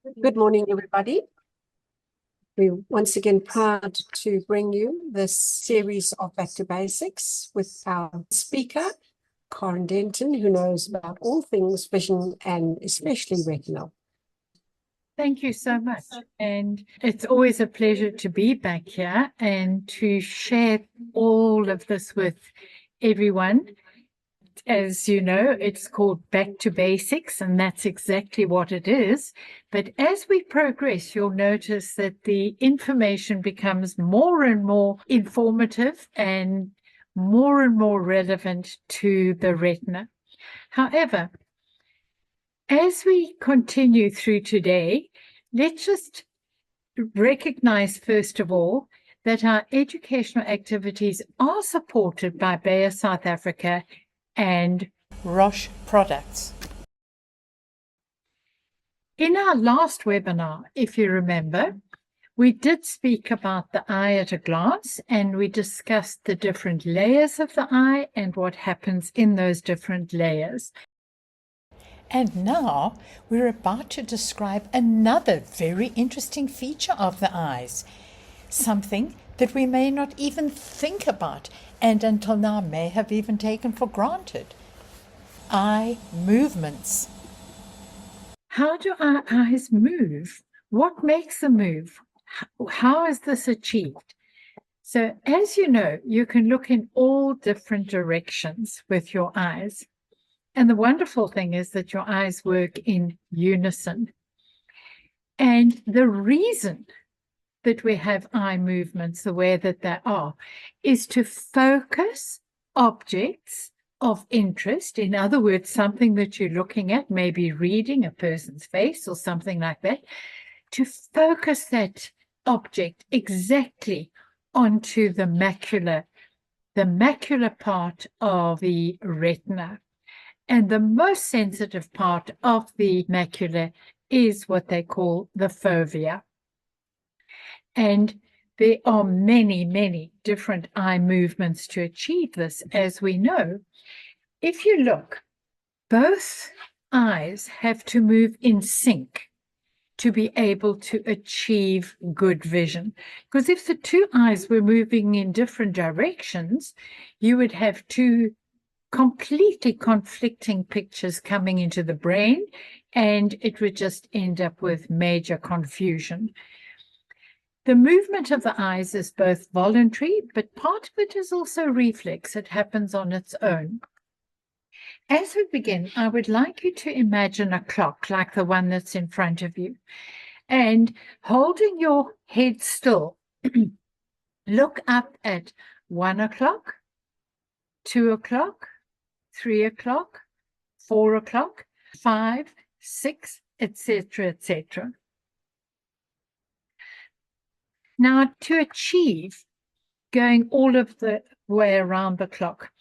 Good morning, everybody. We're once again proud to bring you this series of Back to Basics with our speaker, Karen Denton, who knows about all things vision and especially retinal. Thank you so much. And it's always a pleasure to be back here and to share all of this with everyone. As you know, it's called Back to Basics, and that's exactly what it is. But as we progress, you'll notice that the information becomes more and more informative and more relevant to the retina. However, as we continue through today, let's just recognize, first of all, that our educational activities are supported by Bayer South Africa and Roche products. In our last webinar, if you remember, we did speak about the eye at a glance, and we discussed the different layers of the eye and what happens in those different layers. And now we're about to describe another very interesting feature of the eyes, something that we may not even think about and until now may have even taken for granted: eye movements. How do our eyes move? What makes them move? How is this achieved? So, as you know, you can look in all different directions with your eyes. And the wonderful thing is that your eyes work in unison. And the reason that we have eye movements the way that they are is to focus objects of interest. In other words, something that you're looking at, maybe reading a person's face or something like that, to focus that object exactly onto the macular part of the retina. And the most sensitive part of the macula is what they call the fovea. And there are many different eye movements to achieve this, as we know. If you look, both eyes have to move in sync to be able to achieve good vision. Because if the two eyes were moving in different directions, you would have two completely conflicting pictures coming into the brain, and it would just end up with major confusion. The movement of the eyes is both voluntary, but part of it is also reflex. It happens on its own. As we begin, I would like you to imagine a clock like the one that's in front of you, and holding your head still, look up at 1 o'clock, 2 o'clock, 3 o'clock, 4 o'clock, 5, 6, etc., etc. Now, to achieve going all of the way around the clock,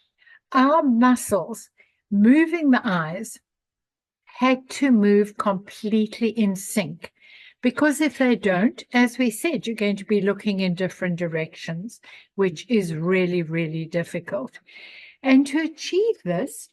our muscles moving the eyes had to move completely in sync, because if they don't, as we said, you're going to be looking in different directions, which is really difficult. And to achieve this,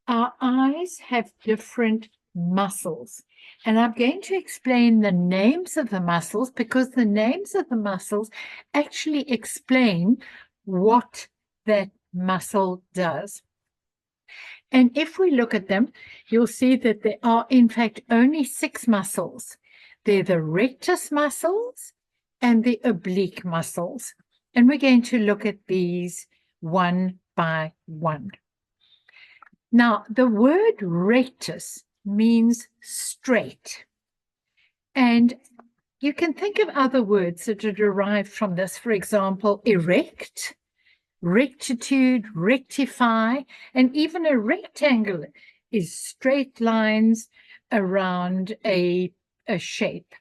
our eyes have different muscles. And I'm going to explain the names of the muscles, because the names of the muscles actually explain what that muscle does. And if we look at them, you'll see that there are, in fact, only 6 muscles. They're the rectus muscles and the oblique muscles. And we're going to look at these one by one. Now, the word rectus means straight. And you can think of other words that are derived from this. For example, erect, rectitude, rectify, and even a rectangle is straight lines around a shape.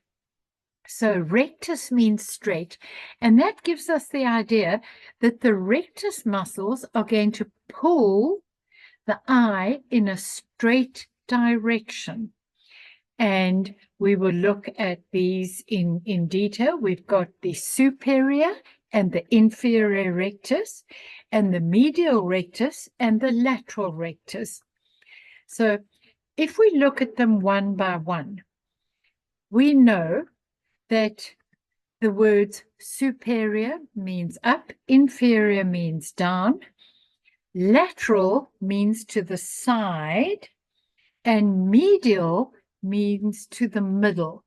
So rectus means straight, and that gives us the idea that the rectus muscles are going to pull the eye in a straight direction. And we will look at these in detail. We've got the superior and the inferior rectus, and the medial rectus and the lateral rectus. So if we look at them one by one, we know that the words superior means up, inferior means down, lateral means to the side, and medial means to the middle.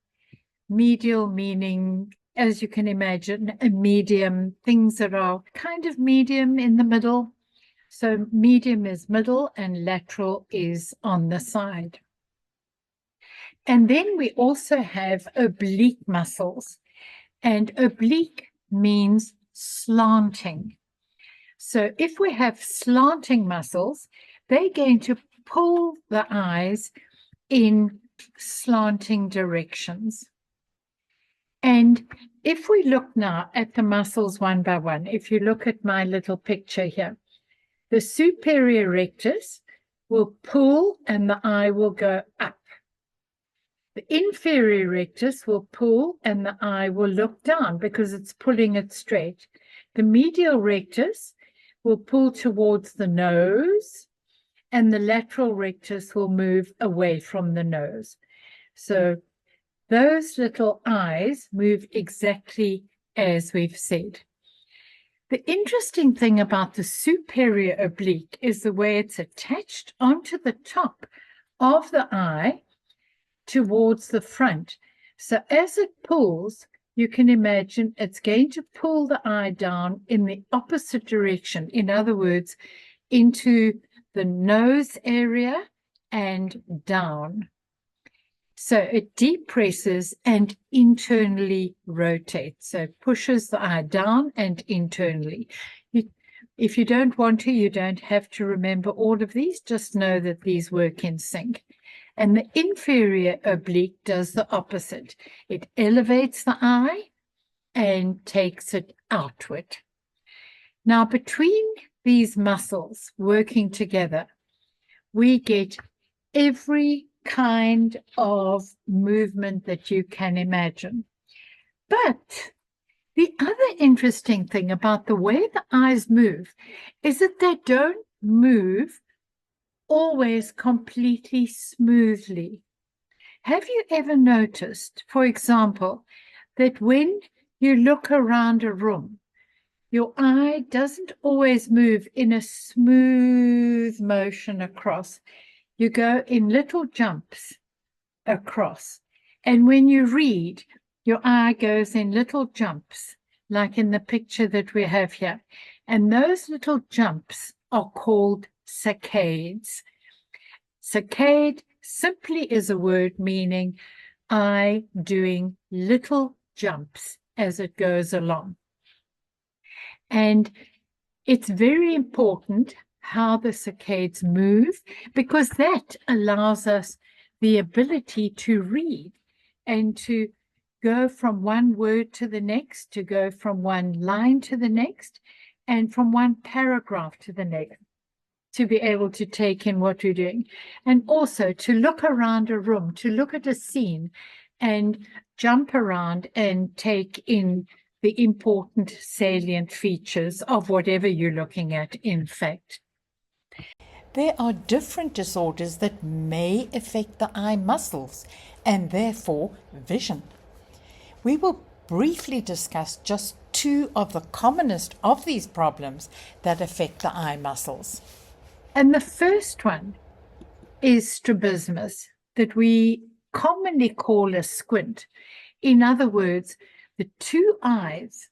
Medial meaning, as you can imagine, a medium, things that are kind of medium in the middle. So medium is middle and lateral is on the side. And then we also have oblique muscles, and oblique means slanting. So if we have slanting muscles, they're going to pull the eyes in slanting directions. And if we look now at the muscles one by one, if you look at my little picture here, the superior rectus will pull and the eye will go up. The inferior rectus will pull and the eye will look down because it's pulling it straight. The medial rectus will pull towards the nose and the lateral rectus will move away from the nose. So those little eyes move exactly as we've said. The interesting thing about the superior oblique is the way it's attached onto the top of the eye towards the front. So as it pulls, you can imagine it's going to pull the eye down in the opposite direction. In other words, into the nose area and down. So it depresses and internally rotates. So it pushes the eye down and internally. If you don't want to, you don't have to remember all of these. Just know that these work in sync. And the inferior oblique does the opposite. It elevates the eye and takes it outward. Now, between these muscles working together, we get every kind of movement that you can imagine. But the other interesting thing about the way the eyes move is that they don't move always completely smoothly. Have you ever noticed, for example, that when you look around a room, your eye doesn't always move in a smooth motion across? You go in little jumps across. And when you read, your eye goes in little jumps, like in the picture that we have here. And those little jumps are called saccades. Saccade simply is a word meaning eye doing little jumps as it goes along. And it's very important how the saccades move, because that allows us the ability to read and to go from one word to the next, to go from one line to the next, and from one paragraph to the next, to be able to take in what we're doing. And also to look around a room, to look at a scene and jump around and take in the important salient features of whatever you're looking at, in fact. There are different disorders that may affect the eye muscles and therefore vision. We will briefly discuss just two of the commonest of these problems that affect the eye muscles. And the first one is strabismus, that we commonly call a squint. In other words, the two eyes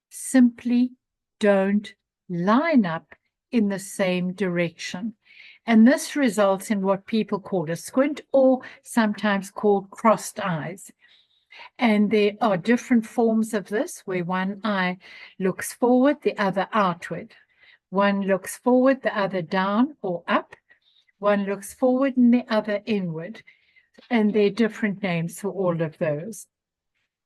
simply don't line up in the same direction. And this results in what people call a squint, or sometimes called crossed eyes. And there are different forms of this, where one eye looks forward, the other outward. One looks forward, the other down or up. One looks forward and the other inward. And there are different names for all of those.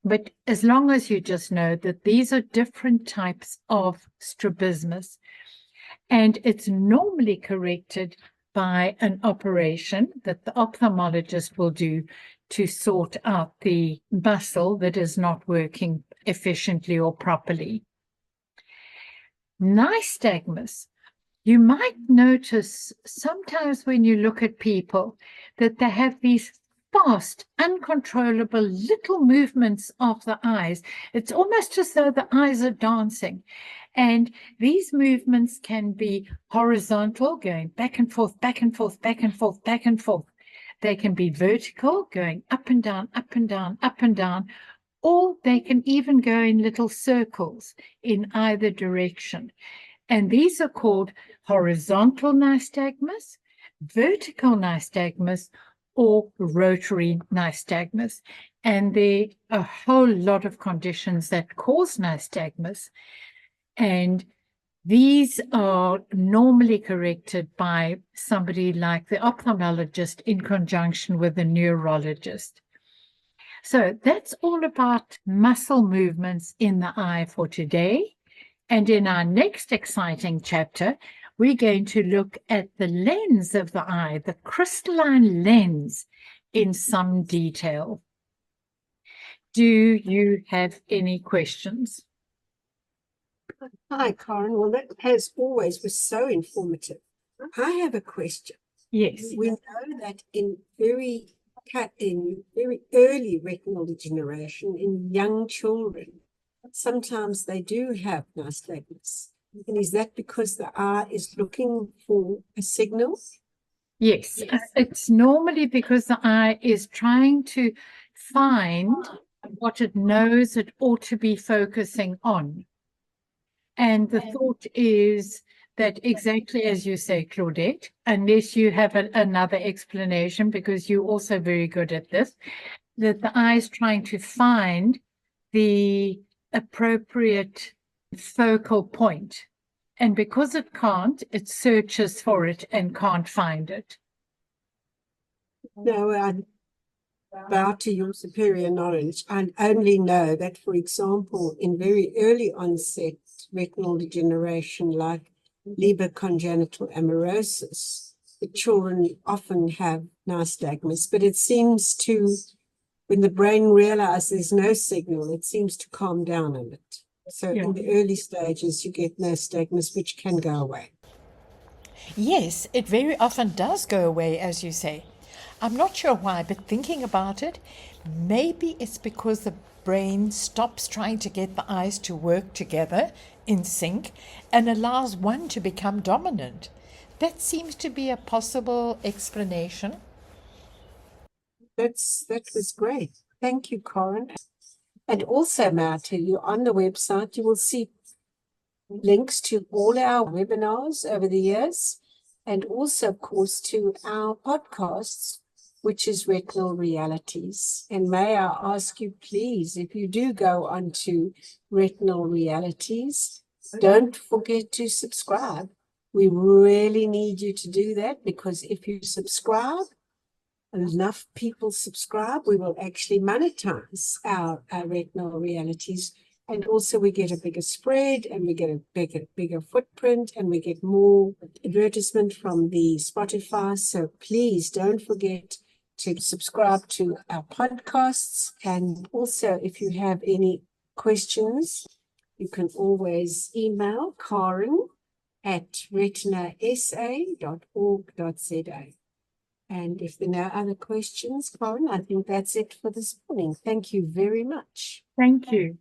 But as long as you just know that these are different types of strabismus, and it's normally corrected by an operation that the ophthalmologist will do to sort out the muscle that is not working efficiently or properly. Nystagmus, you might notice sometimes when you look at people that they have these fast, uncontrollable little movements of the eyes. It's almost as though the eyes are dancing. And these movements can be horizontal, going back and forth, back and forth, back and forth, back and forth. They can be vertical, going up and down, up and down, up and down, or they can even go in little circles in either direction. And these are called horizontal nystagmus, vertical nystagmus, or rotary nystagmus. And there are a whole lot of conditions that cause nystagmus. And these are normally corrected by somebody like the ophthalmologist in conjunction with the neurologist. So that's all about muscle movements in the eye for today. And in our next exciting chapter, we're going to look at the lens of the eye, the crystalline lens, in some detail. Do you have any questions? Hi, Karen. Well, that, as always, was so informative. I have a question. Yes. We know that in very early retinal degeneration in young children, sometimes they do have nystagmus. And is that because the eye is looking for a signal? Yes. It's normally because the eye is trying to find what it knows it ought to be focusing on. And the thought is that exactly as you say, Claudette, unless you have another explanation, because you're also very good at this, that the eye is trying to find the appropriate focal point. And because it can't, it searches for it and can't find it. No, I bow to your superior knowledge. I only know that, for example, in very early onset retinal degeneration, like Leber congenital amaurosis, the children often have nystagmus, but it seems to, when the brain realizes there's no signal, it seems to calm down a bit. So in the early stages, you get nystagmus, which can go away. Yes, it very often does go away, as you say. I'm not sure why, but thinking about it, maybe it's because the brain stops trying to get the eyes to work together in sync and allows one to become dominant. That seems to be a possible explanation. That was great. Thank you, Corin. And also, may I tell you, on the website, you will see links to all our webinars over the years, and also, of course, to our podcasts, which is Retinal Realities. And may I ask you, please, if you do go onto Retinal Realities, don't forget to subscribe. We really need you to do that, because if you subscribe, enough people subscribe, we will actually monetize our Retinal Realities. And also we get a bigger spread, and we get a bigger footprint, and we get more advertisement from the Spotify. So please don't forget to subscribe to our podcasts. And also, if you have any questions, you can always email Karen at retinasa.org.za. And if there are no other questions, Karen, I think that's it for this morning. Thank you very much. Thank you.